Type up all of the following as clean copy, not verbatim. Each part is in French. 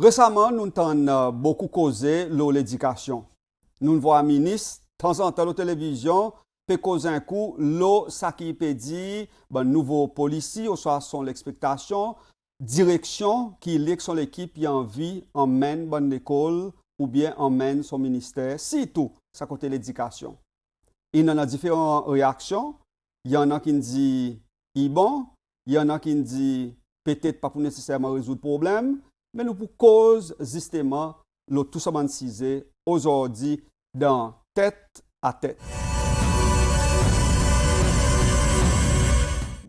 Récemment, nous avons beaucoup causé l'éducation. Nous voyons un ministre, de temps en temps, à la télévision, peut causer un coup, l'eau, ça qui peut dire, nouveau policier, ou soit son l'expectation, direction, qui lit son équipe, qui a envie, emmène bonne école, ou bien emmène son ministère, si tout, ça côté l'éducation. Il y en a différentes réactions. Il y en a qui disent, il est bon. Il y en a qui disent, peut-être pas pour nécessairement résoudre le problème, mais nous pour cause, justement, le tout ça aujourd'hui dans Tête à Tête.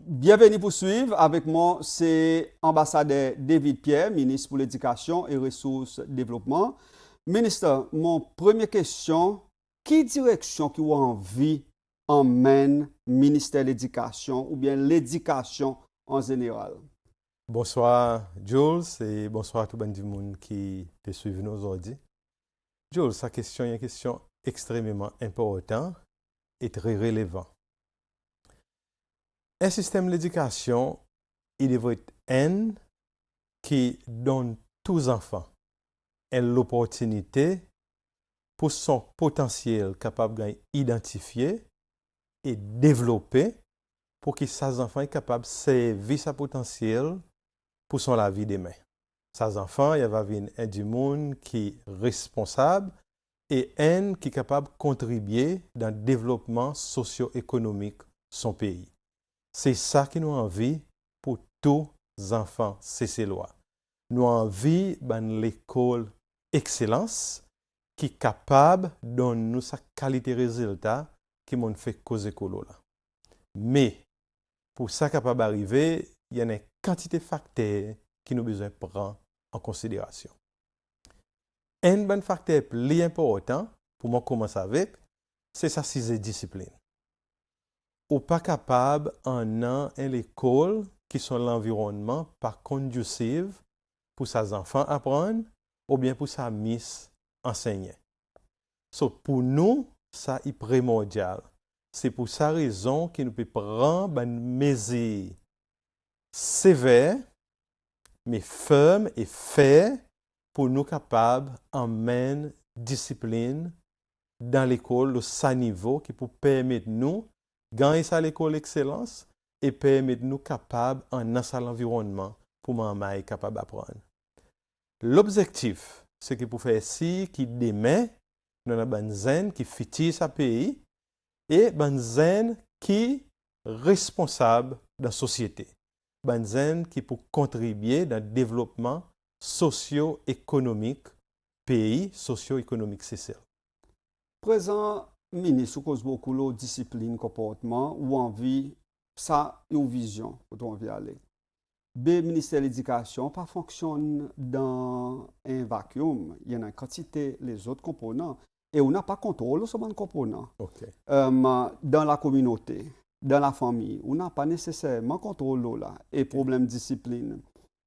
Bienvenue pour suivre. Avec moi, c'est ambassadeur David Pierre, ministre pour l'Éducation et Ressources Développement. Ministre, mon première question, quelle direction qui a envie emmène ministère de l'Éducation ou bien l'éducation en général? Bonsoir Jules et bonsoir à tout le monde qui te suit nous aujourd'hui. Jules, sa question est une question extrêmement importante et très relevante. Un système d'éducation, il devrait être un qui donne tous les enfants l'opportunité pour son potentiel capable d'identifier et développer pour que ces enfants soient capables de servir sa potentiel pour son la vie demain. Ces enfants, il va venir un du monde qui est responsable et un qui est capable de contribuer dans le développement socio-économique de son pays. C'est ça que nous avons envie pour tous les enfants, c'est loi. Nous avons envie de l'école excellence qui est capable de donner sa qualité de résultat qui m'ont fait cause école là. Mais pour ça capable d'arriver, il y a une quantité de facteurs qui nous besoin prendre en considération. Un bon facteur plus important, pour moi commencer avec, c'est sa sixième discipline. Ou pas capable en l'école qui sont l'environnement pas conducive pour ses enfants apprendre ou bien pour sa miss enseigner. So, pour nous, ça est primordial. C'est pour sa raison que nous pouvons prendre une mesure sévère, mais ferme et fair pour nous capables d'emmener discipline dans l'école de sa niveau qui peut permettre nous de gagner ça l'école excellence et permettre nous capables en un seul environnement pour m'en capable d'apprendre. L'objectif, c'est que pour faire ci, qui demain, nous avons une zen qui fitit sa pays et une zen qui est responsable de la société. Une zen qui peut contribuer dans le développement socio-économique pays, socio-économique c'est ça. Présent ministre, cause beaucoup de discipline, comportement ou envie, ça ou vision, où on veut aller. Le ministère de l'Éducation pas fonctionne dans un vacuum. Il y en a une quantité les autres composants et on n'a pas contrôle sur les composants. Okay. Dans la communauté, dans la famille, on n'a pas nécessairement contrôle là. Et problème de discipline,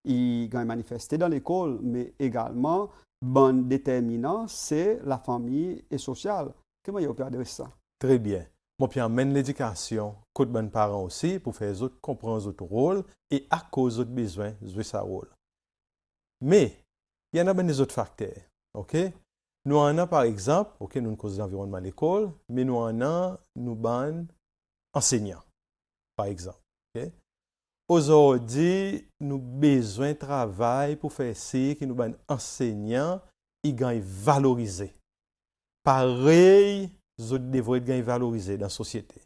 il est manifesté dans l'école, mais également, bon déterminant, c'est la famille et sociale. Comment il peut adresser ça? Très bien. Moi, puis emmène l'éducation, côté bon parents aussi, pour faire les autres comprendre votre rôle et à cause de besoins, jouer sa rôle. Mais, il y en a bien des autres facteurs. OK? Nous en avons par exemple, OK, nous cause l'environnement à l'école, mais nous en avons, nous ban enseignants, par exemple. OK? Aujourd'hui, nous avons besoin de travail pour faire ci, que nous ban enseignants, ils gagnent valoriser. Pareil, nous devons être valorisés dans la société.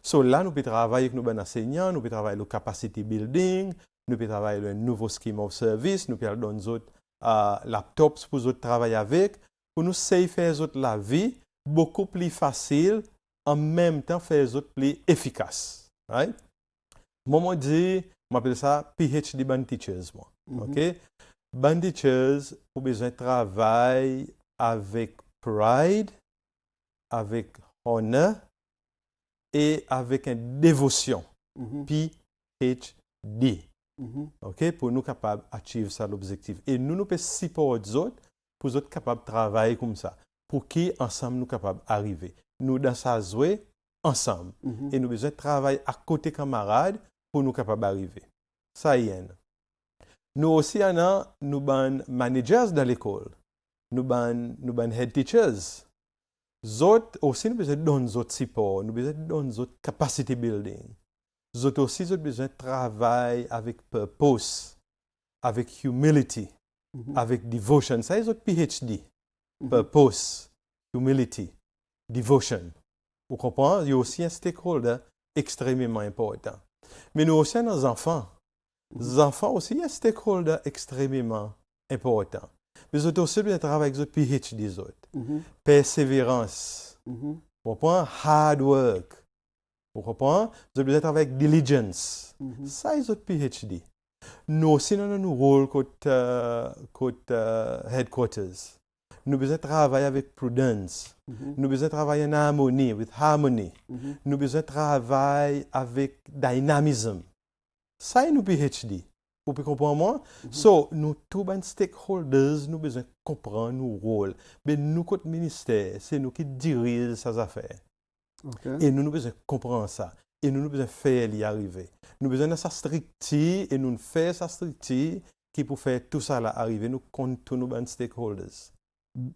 So là, nous pouvons travailler avec nos enseignants, nous pouvons travailler le capacity building, nous pouvons travailler le nouveau scheme of service, nous pouvons donner des laptops pour autres travailler avec, pour nous faire la vie beaucoup plus facile, en même temps faire les autres plus efficaces. Right? Moi, je m'appelle ça PhD Band Teachers. Moi. Okay? Band Teachers, pour besoin de travail avec pride, avec honneur et avec une dévotion. PhD. Okay? Pour nous capables d'atteindre ça l'objectif. Et nous pouvons supporter les autres pour les autres capables de travailler comme ça. Pour qui ensemble nous capables d'arriver. Nous dans ça jouer ensemble. Et nous besoin de travailler à côté camarades pour nous capables d'arriver. Ça y est. Nous aussi, nous ban managers dans l'école. Nous ban head teachers. Autres aussi, nous besoin de donner d'autres support. Nous besoin de donner d'autres capacity building. Autres aussi, nous besoin de travailler avec purpose, avec humility, avec devotion. Ça, c'est autres PhD. Purpose, humility, devotion. Vous comprenez? Il y a aussi un stakeholder extrêmement important. Mais nous aussi, nos enfants. Les enfants aussi, un stakeholder extrêmement important. Mais nous aussi, nous travaillons avec les PhD. Persévérance. Vous comprenez? Hard work. Vous comprenez? Nous devons travailler avec diligence. Ça, c'est notre PhD. Nous aussi, nous avons un rôle comme headquarters. Nous devons travailler avec prudence. Nous devons travailler en harmonie, with harmony. Nous devons travailler avec dynamism. Ça, c'est notre PhD. Vous pouvez comprendre moi? So, nous, tous les stakeholders, nous devons comprendre nos rôles. Mais nous, comme ministère, c'est nous qui dirigeons ces affaires. Okay. Et nous devons comprendre ça. Et nous devons faire y arriver. Nous devons de sa structure et nous faire sa structure qui peut faire tout ça là arriver. Nous comptons tous nos stakeholders.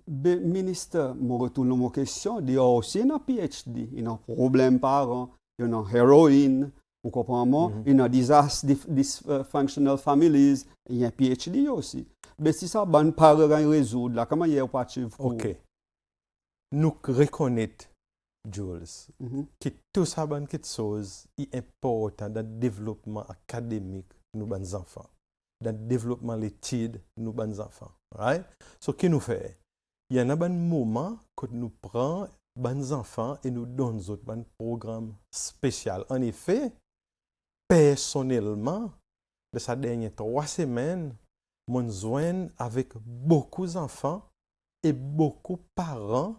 Ministre, je retourne à ma question. Il y a aussi un PhD. Il y a un problème parents, il y a un héroïne. Vous comprenez? Il y a dysfunctional families. Il y a un PhD aussi. Mais si ça, ben, parents résoudre, là, comment il y a un parti pour... OK. Nous reconnaissons, Jules, que tout ça, ben, quelque chose est important dans le développement académique de nos enfants. Dans le développement de l'étude de nos enfants. Right? So, qu'est-ce que nous faisons? Il y a un moment que nous prenons les enfants et nous donnons un programme spécial. En effet, personnellement, de ces dernières 3 semaines, je joins avec beaucoup d'enfants et beaucoup de parents.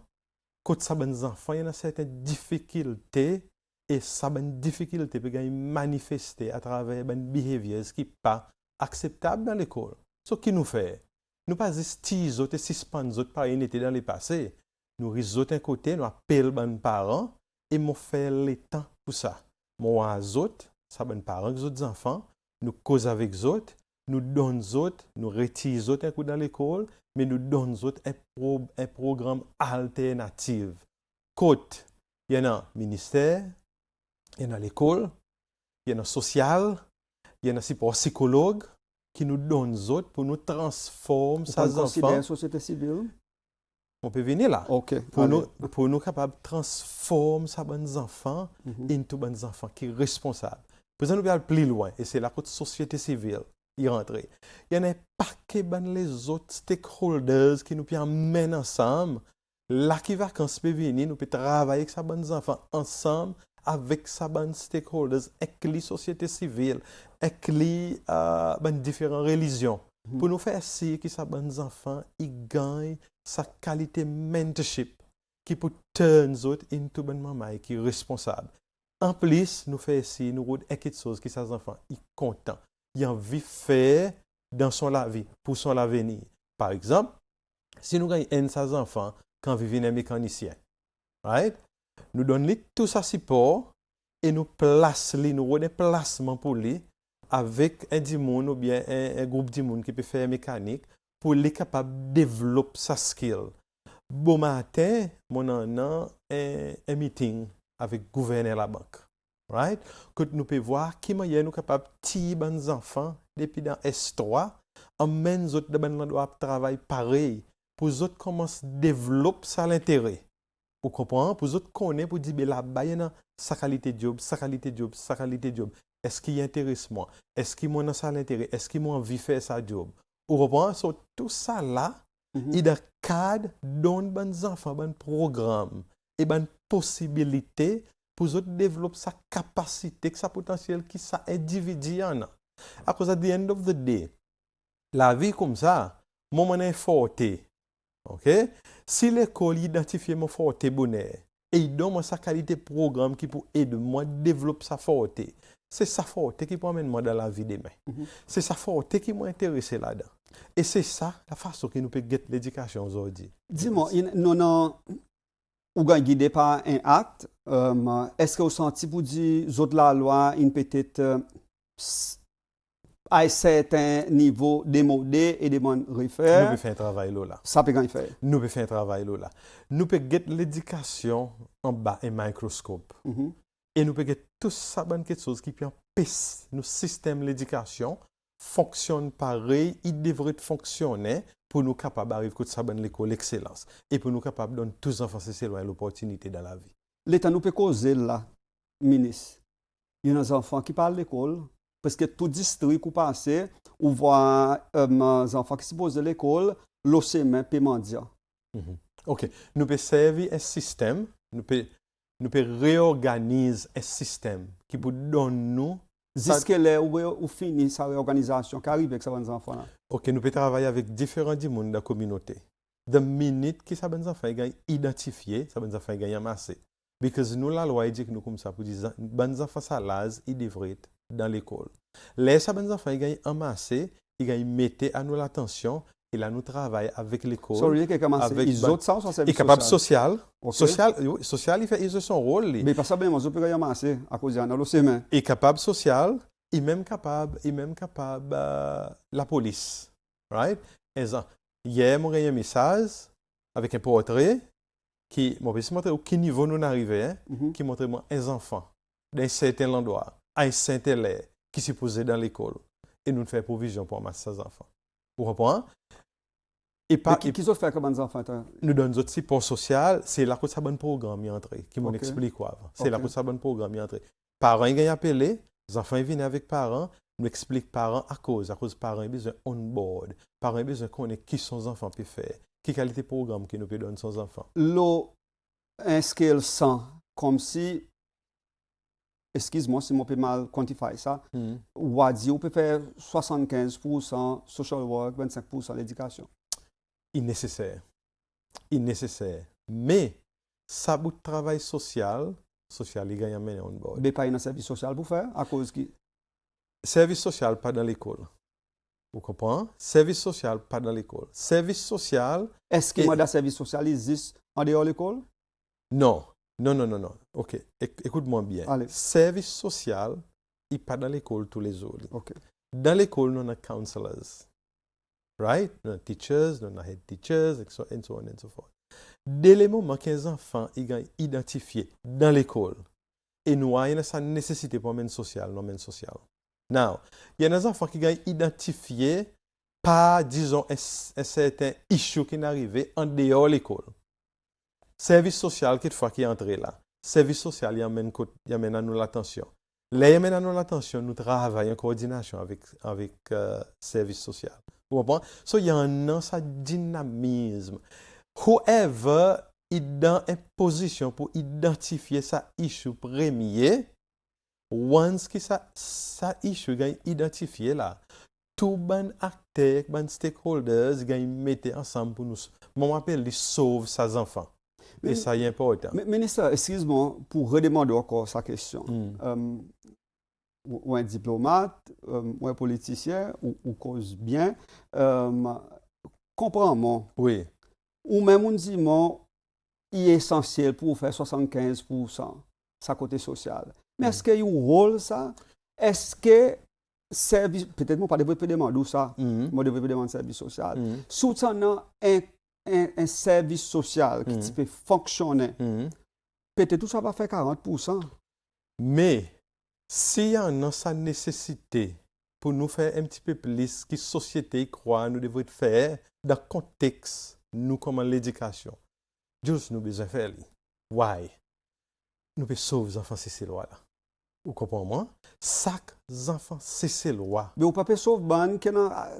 Quand ces enfants, il y a certaines difficultés et ces difficultés peuvent manifester à travers des behaviors qui ne sont pas acceptables dans l'école. Ce qui nous fait, nous pas juste tiser et suspendre par une été dans le passé. Nous résoudons un côté, nous appelons les parents et nous faisons le temps pour ça. Nous avons ça ben parents avec les enfants, nous causons avec les autres, nous donnons les autres, nous retirons les autres un coup dans l'école, mais nous donnons les autres un programme alternatif. Côte, il y en a un ministère, il y en a l'école, il y en a social, il y en a support psychologue qui nous donnent les autres pour nous transformer ces enfants. Considère la société civile? On peut venir là. OK. Pour nous capables de transformer ces enfants into des enfants qui sont responsables. Pour ça, nous allons plus loin. Et c'est là que la société civile y rentre. Il y en a un paquet les autres stakeholders qui nous amènent ensemble. Là qui vacances peut venir, nous pouvons travailler avec ces enfants ensemble avec ces stakeholders, avec les sociétés civiles, avec les différentes religions. Pour nous faire essayer que ces enfants gagnent sa qualité mentorship qui peut turn les autres into une maman qui est responsable. En plus, nous faisons ici, nous avons quelque chose que ces enfants sont contents. Ils ont envie de faire dans son vie, pour son avenir. Par exemple, si nous gagnons ces enfants quand ils viennent un mécanicien, right? Nous donnons tout ça support et nous plaçons, nous avons des placements pour lui avec un dimon ou bien un groupe de monde qui peut faire mécanique pour les capable de développer sa skill. Bon matin, mon an un meeting avec le gouverneur de la banque. Right? Que nous pouvons voir qui est nous capable de tirer les enfants depuis dans S3, en même temps de doivent travailler pareil pour les autres commencent à développer ça l'intérêt. Vous comprenez? Pour les autres connaître pour dire là-bas il y a sa qualité de job, sa qualité de job, sa qualité de job. Est-ce qu'il intéresse moi? Est-ce qu'il m'a ça l'intérêt? Est-ce qu'il m'a envie de faire sa job? Vous comprenez? So, tout ça là, il y a un cadre donne les enfants un programme et une possibilité pour eux développer sa capacité, sa potentiel qui ça individu en a. À cause at the end of the day, la vie comme ça, moment est forté. OK? Si l'école identifie mon forté bonheur et il donne sa qualité programme qui peut aider moi à développer sa forté, c'est sa forté qui peut amener moi dans la vie demain. C'est sa forté qui m'a intéressé là-dedans. Et c'est ça la façon que nous pouvons gagner l'éducation aujourd'hui. Dis-moi, nous ou guidé par un acte, est-ce que vous sentez pour dire autres la loi une peut-être à un certain niveau démodé et demande Nous refaire, pouvons faire un travail là. ça peut gagner faire. Nous pouvons faire un travail là. Nous pouvons get l'éducation en bas un microscope. Mhm. Et nous pouvons get tout ça bonne quelque chose qui peut empêcher nos systèmes d'éducation fonctionne pareil, il devrait fonctionner pour nous capables d'arriver à ça bonne l'école excellence et pour nous capables de donner tous les enfants c'est l'opportunité dans la vie. L'État nous peut causer là, ministre. Il y a des enfants qui parlent à l'école, parce que tout district où passer, on voit des enfants qui se posent à l'école, l'OCM paiement dia. OK. Nous pouvons servir un système, nous pouvons réorganiser un système qui peut donner nous. Jusqu'à là où finit sa réorganisation, qui arrive avec ces enfants là. OK, nous pouvons travailler avec différents mondes de la communauté. De minute que ces enfants gagnent identifié, ces enfants gagnent amassé. Parce que nous, la loi dit que nous comme ça pour dire, les enfants salaz, ils devraient être dans l'école. Les ces enfants gagnent amassé, ils gagnent mettre à nous l'attention. Et là, nous travaillons avec l'école. Sorry, quelqu'un avec ils autres ça, ça est capable social. Okay. Social, il fait son rôle. Mais pas ça, bien, moi, je peux gagner amassé à cause de l'OCM. Il est capable social, il est même capable, la police. Right? Hier, j'ai gagné un message avec un portrait qui m'a montré à quel niveau nous arrivons, qui montre moi un enfant d'un certain endroit, un certain élève qui s'est posé dans l'école. Et nous faisons provision pour amasser ces enfants. Vous comprenez? Et pas, qui ont fait comme des enfants? Nous donnons d'autres support social, c'est là que ça bon programme est entré, qui m'en explique quoi. C'est là que ça bon programme est entré. Parents ils gagnent appelé, les enfants viennent avec parents, nous expliquent parents à cause parents ont besoin on board, parents ont besoin qu'on ait qui son enfant peut faire, quelle qualité de programme que nous peut donner son enfant. L'eau inscrit sang comme si, excuse-moi si je peux mal quantifier ça, ou a dit on peut faire 75% social work, 25% l'éducation. Il est nécessaire. Mais, ça bout de travail social, il gagne à mener on board. Mais pas un service social pour faire, à cause qui... Service social, pas dans l'école. Vous comprenez? Service social, pas dans l'école. Service social... Est-ce que le service social existe en dehors de l'école? Non. OK. Écoute-moi bien. Allez. Service social, il n'est pas dans l'école tous les jours. OK. Dans l'école, nous avons counselors. Right? Nous avons teachers, nous avons head teachers, and so on and so forth. Dès le moment que les enfants sont identifiés dans l'école, et nous avons sa nécessité pour un social, non un social. Now, il y a des enfants qui sont identifiés par, disons, un certain issue qui est arrivé en dehors de l'école. Service social, quelquefois, qui est entré là. Service social, il amène à nous l'attention. Là, il amène à nous l'attention, nous travaillons en coordination avec service social. Vous comprenez? So, il y a un dynamisme. Whoever est dans une position pour identifier sa issue premier, once que sa issue est identifié là, tous les acteurs, les stakeholders, ils mettent ensemble pour nous. Mon appel, ils sauvent ses enfants. Et ça est important. Ministre, excuse-moi pour redemander encore sa question. Ou un diplomate, ou un politicien, ou cause bien, comprends-moi. Oui. Ou même on dit, il est essentiel pour faire 75% sa côté social. Mais est-ce qu'il y a un rôle, ça? Est-ce que service, peut-être moi, pas de demander ça, moi, devrais demander service social. Soutenant un service social qui peut fonctionner, peut-être tout ça va faire 40%. Mais, s'il y a sa nécessité pour nous faire un petit peu plus que la société croit, nous devons faire dans le contexte, nous comme l'éducation. Juste nous besoin faire. Why? Nous pouvons sauver les enfants, c'est ces lois-là. Vous comprenez moi? Chaque enfant, c'est ces lois. Mais vous ne pouvez pas sauver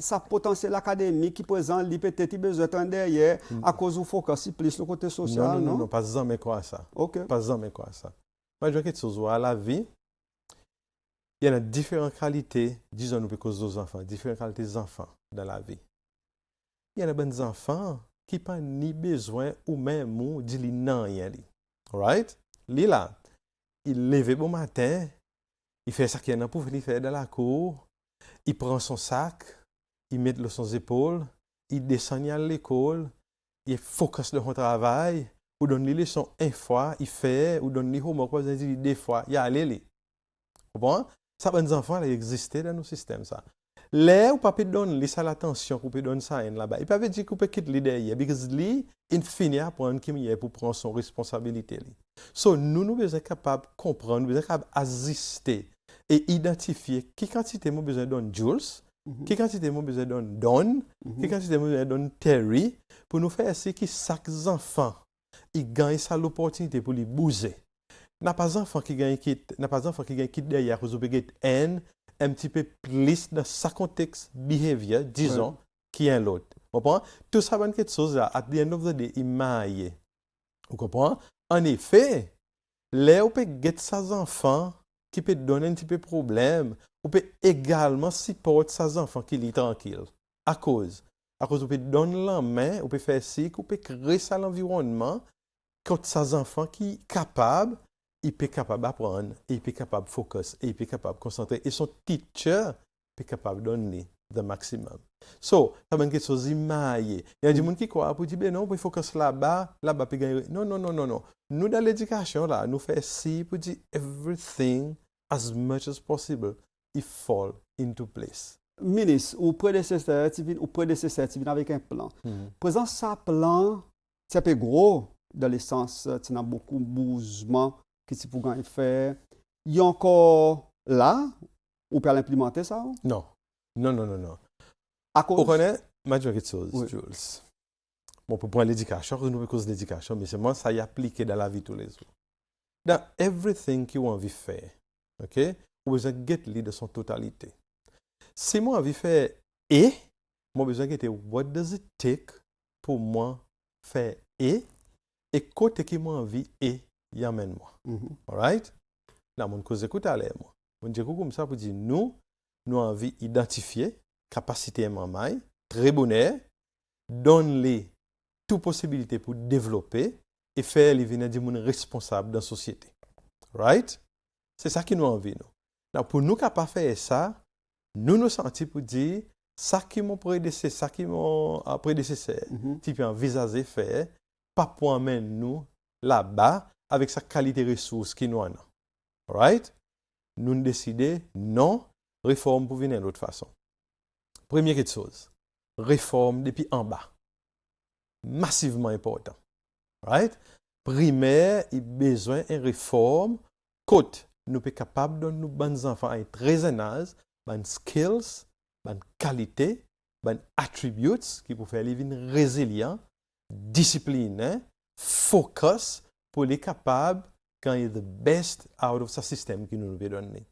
sa potentiel académique qui présente, il peut-être besoin de derrière à cause du focus plus le côté social. Non, pas jamais quoi ça. OK. Pas jamais quoi ça. Moi, je veux quelque chose à la vie. Il y a différentes qualités, disons nous cause des enfants, différentes qualités des enfants dans la vie. Il y a des enfants qui n'ont pas ni besoin ou même de dire non. Right? Lui là, il lève bon matin, il fait ça qu'il y a pour venir faire dans la cour, il prend son sac, il met le sur ses épaules, il descend à l'école, il focus sur son travail, ou donne les leçons une fois, il fait, ou donne les homework, deux fois, il y a allé. Bon, ça, les enfants, ils existent dans nos systèmes. Ça. Là, ou pas peut donner ça l'attention, qu'on peut donner ça là-bas. Il peut pas dire qu'on peut quitter l'idée derrière, parce que lui, il finit à prendre qui est pour prendre son responsabilité. So, nous sommes capables de comprendre, nous sommes capables d'assister et identifier qui quantité nous besoin de donner Jules, qui quantité nous besoin de donner Don, qui quantité nous besoin de donner Terry, pour nous faire essayer que chaque enfant, il gagne ça l'opportunité pour lui bouger. N'a pas d'enfant qui gagne quitte derrière, vous avez un petit peu plus dans sa contexte behavior, disons, qui est l'autre. Vous comprenez? Tout ça, c'est quelque chose là, at the end of the day, il maille. Vous comprenez? En effet, là, on peut get ses enfants qui peut donner un petit peu de problème, on peut également supporter ses enfants qui sont tranquilles. À cause, on peut donner la main, on peut faire ci, on peut créer ça l'environnement, quand ses enfants qui sont capables, il peut capable d'apprendre, il peut capable de focus, il peut capable de concentrer. Et son teacher peut capable de donner le maximum. So, ça veut dire quelque chose d'immaillé. Il y a des gens qui croient, pour dire, ben non, pour focus là-bas, puis gagner. Non. Nous, dans l'éducation, là, nous faisons ci pour dire everything as much as possible, it fall into place. Ministre, ou prédécesseur, tu viens avec un plan. Présent, ça plan, c'est un peu gros, dans le sens, tu as beaucoup de mouvements que tu pourrais faire. Il y a encore là, ou peut l'implémenter ça? Non. À cause? On connaît, je vais quelque chose, Oui. Jules. Bon, pour prendre l'éducation, nous pouvons cause de l'éducation, mais c'est moi, ça y appliqué dans la vie tous les jours. Dans everything que vous avez fait, ok, vous besoin de get de son totalité. Si moi envie faire et, moi besoin de what does it take pour moi faire et côté qui moi envie et y amène moi. Alright? Là, mon cause écoute à l'air, moi. On dit comme ça pour dire nous envie identifier capacité maman, très bonheur, donne-les toute possibilité pour développer et faire les venir des gens responsables dans la société. Right? C'est ça qui nous envie, nous. Là, pour nous capables de faire ça, nous sentons pour dire ça qui mon prédécesseur, tu peux envisager faire, pas pour amener nous là-bas avec sa qualité de ressources qui nous en a. Right? Nous décidons non, réforme pour venir d'autre façon. Première chose, réforme depuis en bas. Massivement important. Right? Primaire, il a besoin d'une réforme. Côte, nous sommes capables de nous bonnes enfants à très jeune âge, bonnes skills, bonnes qualités, bonnes attributes qui peuvent faire les vivre résilients, disciplinés, focus pour les capables quand il y a the best out of ce système qui nous veut donner.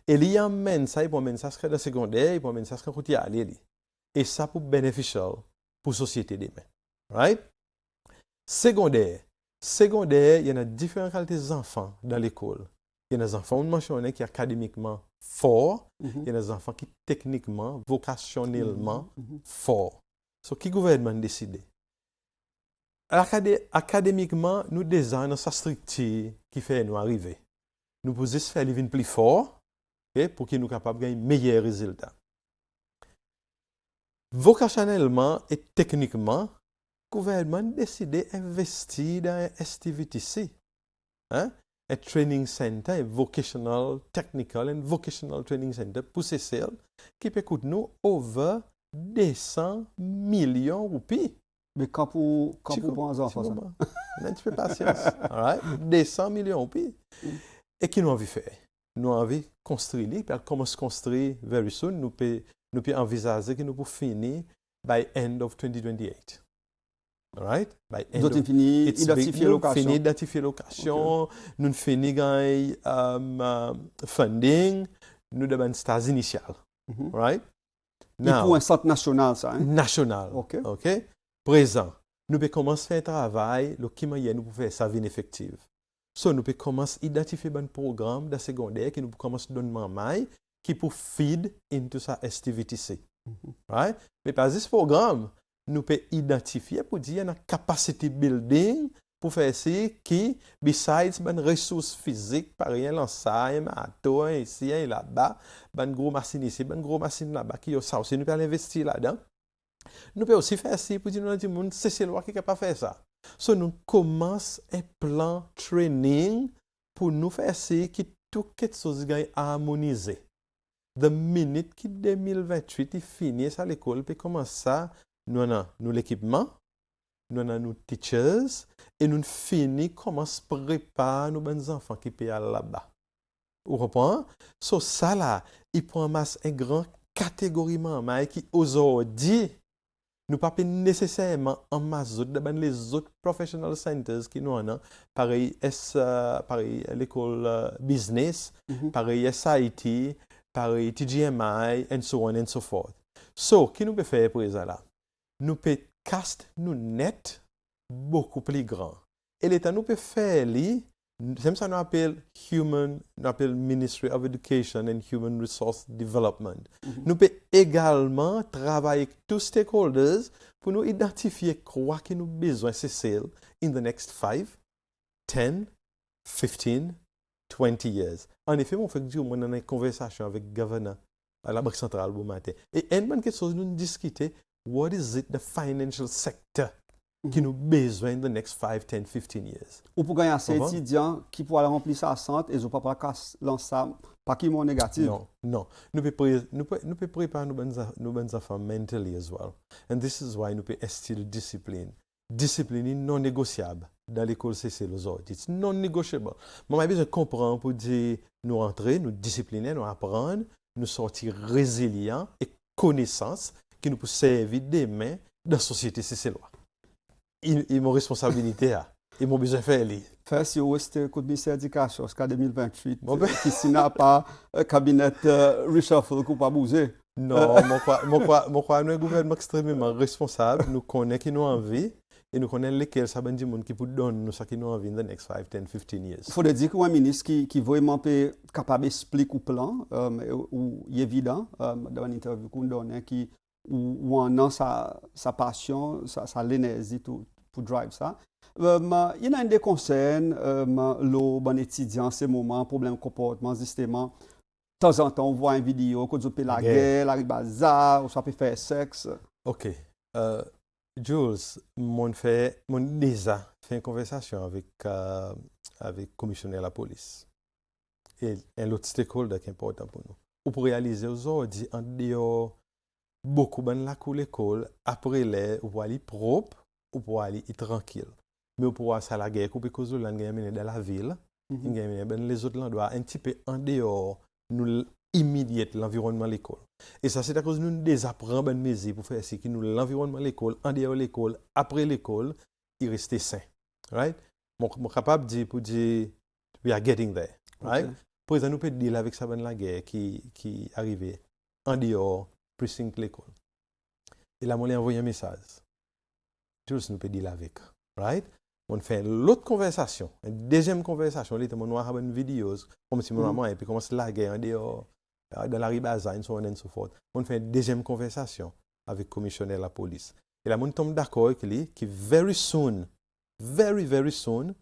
Et il y a ça, il peut amener ça dans le secondaire, il peut amener ça dans le côté aller. Et ça pour bénéficier pour la société demain. Right? Secondaire, il y en a différentes qualités d'enfants dans l'école. Il y a des enfants qui sont académiquement forts, il y a des enfants qui techniquement, vocationnellement forts. So, qui le gouvernement décide? Académiquement, nous designons sa structure qui fait nous arriver. Nous pouvons faire les plus forts pour qu'ils nous capables de gagner meilleurs résultats. Vocationnellement et techniquement, le gouvernement décide d'investir dans un STVTC, un training center, un vocational, technical and vocational training center pour ces celles qui peut coûter nous over 200 millions de roupies. Mais quand pour un enfant, ça? Un petit peu de patience. Alright? 200 millions de roupies. Et qui nous envie faire? Nous envie construire, puis comment se construire very soon, nous peut envisager que nous pouvons finir by end of 2028. Alright? By end of identifier location. Fini identifier location, nous finir gagner funding, nous devons une stage initiale. Right? Et pour un centre national, ça? Hein? National. OK. Présent. Nous pouvons commencer à faire un travail, qui nous pouvons faire sa vie effective. So, nous pouvons commencer à identifier un programme de secondaire qui nous commence à donner maille qui peut feed into sa STVTC. Right? Mais par ce programme, nous pouvons identifier pour dire une capacity building pour faire ci qui, besides une ressource physique, par exemple, l'ensemble, matos, ici, là-bas, une grosse machine ici, une grosse machine là-bas, qui est ça aussi, nous pouvons investir là-dedans. Nous pouvons aussi faire ci pour dire à tout le monde, c'est loi qui est capable de faire ça. So, nous commençons un plan training pour nous faire ci qui tout quelque chose est harmonisé. the minute qui 2028 il finit à l'école, puis comment ça, nous avons nous l'équipement, nous avons nos teachers, et nous finissons comment se préparer nos bons enfants qui peuvent aller là-bas. Vous comprenez? So ça là, il prend masse un grand catégoriquement, mais qui aujourd'hui, nous pas nécessairement en masse de les autres professional centers qui nous ont, pareil, pareil l'école business, pareil SIT, pareil TGMI, and so on and so forth. So, qui nous peut faire pour ça là? Nous peut cast nous net beaucoup plus grand. Et l'État nous peut faire li, c'est ça nous appelle Ministry of Education and Human Resource Development. Nous peut également travailler avec tous stakeholders pour nous identifier quoi que nous besoin c'est in the next 5, 10, 15, 20 years. En effet, on fait dire on a une conversation avec le gouverneur à la Banque centrale au matin. Et une bonne question nous discuter what is it the financial sector qui nous besoin in the next 5, 10, 15 years. Ou pour gagner assez étudiants qui pourraient remplir ça à centre et ils n'ont pas lancer pas qui sont négatifs. Non. Nous pouvons préparer nos bonnes enfants mentally as well. And this is why nous pouvons instiller discipline. Discipline non négociable dans l'école CC aujourd'hui. C'est non négociable. Moi, j'ai besoin de comprendre pour dire nous rentrer, nous discipliner, nous apprendre, nous sortir résilients et connaissances qui nous peuvent servir demain dans la société CC loi. Ils ont responsabilité à. Ils ont besoin de faire les. Faire si vous êtes le ministère de l'Éducation jusqu'à 2028, qui n'a pas un cabinet reshuffle qui pas bouger. Non, moi, nous, un gouvernement extrêmement responsable, nous connaissons qui nous envie et nous connaissons lesquels ça veut dire qui peut donner nous ça qui nous envie in the next 5, 10, 15 years. Il faut dire qu'un ministre qui vraiment peut capable d'expliquer le plan, ou il est évident, dans une interview qu'on donne, où on a sa passion, sa l'énergie pour drive ça. Il y a des concerns, le bon étudiant, ces moments, problème comportement, justement. De temps en temps, on voit une vidéo, quand on fait la guerre, la bazar, on peut faire sexe. OK. Jules, mon déjà fait une conversation avec le commissionnaire de la police. Et un autre stakeholder qui est important pour nous. Pour réaliser aujourd'hui, en dehors, beaucoup de la cour l'école, après les, ou pour aller propre, ou pour aller tranquille. Mais pour aller à la guerre, parce que l'on gagne dans la ville, les autres endroits un petit peu en dehors, nous immédiate l'environnement de l'école. Et ça, c'est à cause de nous désapprenons bonne mesure pour faire ce que nous l'environnement de l'école, en dehors de l'école, après l'école, il reste sain. Right? Mon capable de dire, we are getting there. Right? Okay. Pour exemple, nous pouvons dealer avec ça la guerre qui arrivait en dehors, precinct de l'école. Et là, on lui a envoyé un message. Tous nous pouvons dealer avec. Right? On fait l'autre conversation, une deuxième conversation. On a une vidéo, comme si on et puis commence la guerre en dehors, dans la ribaza, et so on and so forth. On fait une deuxième conversation avec le commissionnaire de la police. Et là, on tombe d'accord avec lui que very soon, very soon,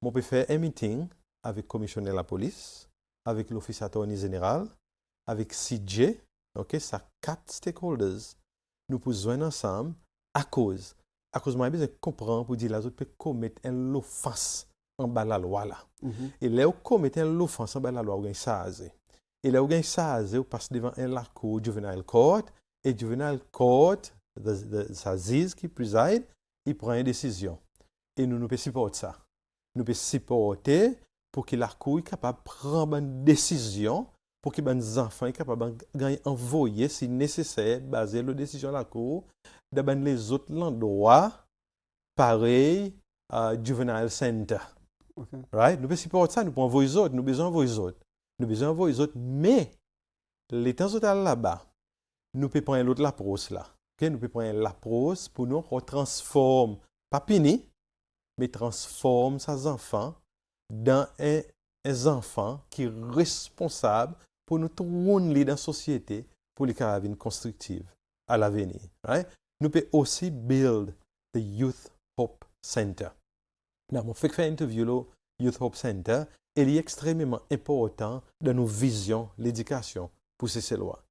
on peut faire un meeting avec le commissionnaire de la police, avec l'office attorney général, avec CJ, ok, ça 4 stakeholders. Nous pouvons joindre ensemble à cause moi, j'ai besoin de comprendre pour dire que les autres peuvent commettre une offense en bas de la loi. Là. Et là, où commettent une offense en bas de la loi, vous avez ça. Et là, vous avez ça, vous passez devant la cour juvenile court, et juvenile court, ça juge qui préside, il prend une décision. Et nous pouvons supporter ça. Nous pouvons supporter pour que la cour soit capable de prendre une décision, pour que les enfants soient capables d'envoyer, si nécessaire, basé sur la décision de la cour, dans les autres endroits, pareil, juvenile center. Okay. Right? Nous pouvons supporter ça, nous pouvons envoyer les autres, nous besoin envoyer les autres. Nous besoin envoyer les autres, mais les temps là-bas, nous pouvons prendre l'autre l'approche là. Okay? Nous pouvons prendre l'approche pour nous transformer, pas puni, mais transformer ces enfants dans un enfant qui est responsable pour nous tourner dans la société pour les carabines constructives à l'avenir. Right? Nous pouvons aussi build the Youth Hope Center. Now, on fait une interview au Youth Hope Center et il est extrêmement important dans nos visions l'éducation pour ces lois.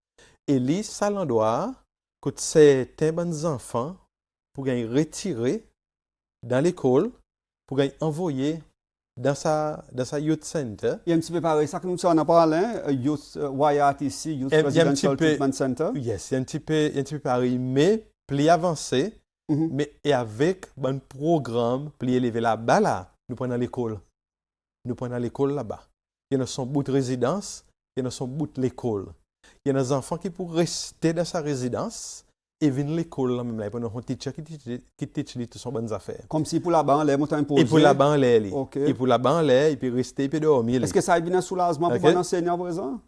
Et il ça l'endroit que certains bons enfants pour gagner retirer dans l'école pour gagner envoyer dans sa youth center, Il y a un petit peu pareil, ça que nous on en parlé, Youth YRTC, Youth il y a un Residential petit peu- Treatment Center. yes, il y a un petit peu pareil, mais plus avancé, Mhm. mais et avec un programme plus élevé là-bas, là, nous prenons l'école. Nous prenons l'école là-bas. Il y en a son bout de résidence, il y en a son bout de l'école. Il y a des enfants qui pour rester dans sa résidence et venir à l'école là même là, pendant un teacher qui teach lui toutes son bonnes affaires. Comme si pour là-bas, les montants imposés. Et pour là-bas, il OK. Et pour là-bas, il peut rester, il peut dormir. Est-ce que ça a bien un soulagement pour OK. un enseignant présent?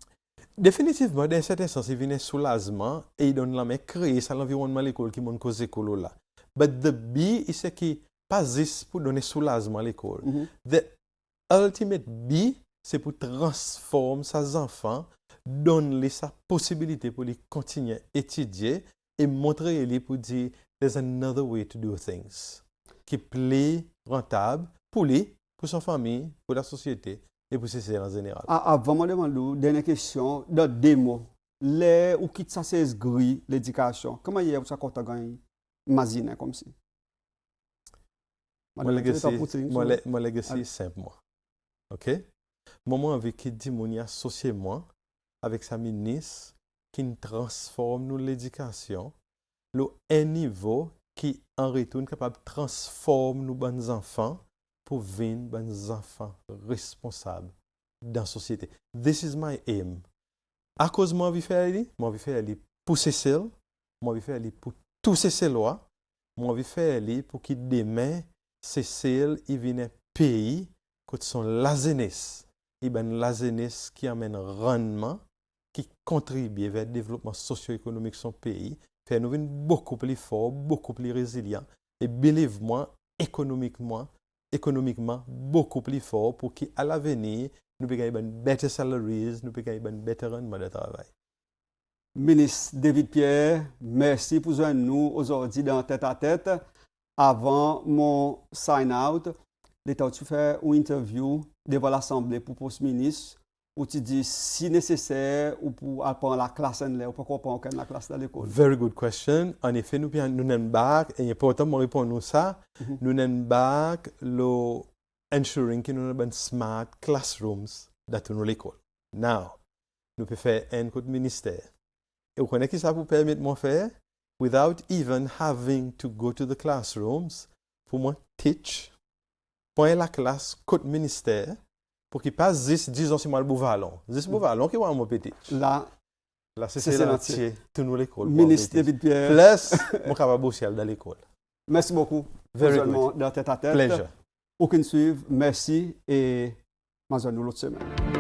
Définitivement, dans un certain sens, il vient un soulagement et il donne la main créer ça l'environnement de l'école qui m'a causé l'école là. But the B, c'est qui pas juste pour donner soulagement à l'école. Mhm. The ultimate B, c'est pour transformer ses enfants, donner sa possibilité pour les continuer à étudier et montrer les pour dire there's another way to do things qui plaît rentable pour lui, pour sa famille, pour la société et pour ses en général. Avant de demander, dernière question, dans deux mots, les ou quitte ça c'est gris l'éducation. Comment il y a ça quand tu gagnes imaginer comme si? Mon legacy est simple, moi. OK? Moment avec qui dit mon associé moi avec sa ministre qui transforme nous l'éducation, un niveau qui en retour capable de transformer nos bons enfants pour devenir bons enfants responsables dans la société. This is my aim. À cause moi je faire pour Cécile, moi je faire pour tous ces lois, moi je faire pour qu'il demain Cécile il vienne pays que sont la jeunesse, et ben la jeunesse qui amène rendement, qui contribue vers le développement socio-économique de son pays, fait nous venir beaucoup plus fort, beaucoup plus résilient et believe-moi économiquement beaucoup plus fort pour qu'à l'avenir nous puissions gagner better salaries, nous puissions gagner better rendement de travail. Ministre David Pierre, merci pour nous aujourd'hui dans Tête à Tête. Avant mon sign-out, l'État tu fais une interview devant l'Assemblée pour post-ministre où tu dis si nécessaire ou pour apprendre la classe en l'air ou pourquoi pas la classe dans l'école. Very good question. En effet, nous n'en back et important de répondre à ça. Nous n'en back le ensuring que nous avons smart classrooms dans l'école. Now, nous pouvons faire un code ministère. Et vous connaissez qui ça pour permettre de faire? Without even having to go to the classrooms, pour moi, teach, point la classe, code ministère, pour qu'il passe 10 ans sur le Bouvalon. 10 Bouvalon qui va mon petit. Là, c'est l'entier, tout nous l'école. Ministre David Pierre. Plus, mon capable social dans l'école. Merci beaucoup. Very good. Dans Tête à Tête. Pleasure. Aucune suive, merci et nous l'autre semaine.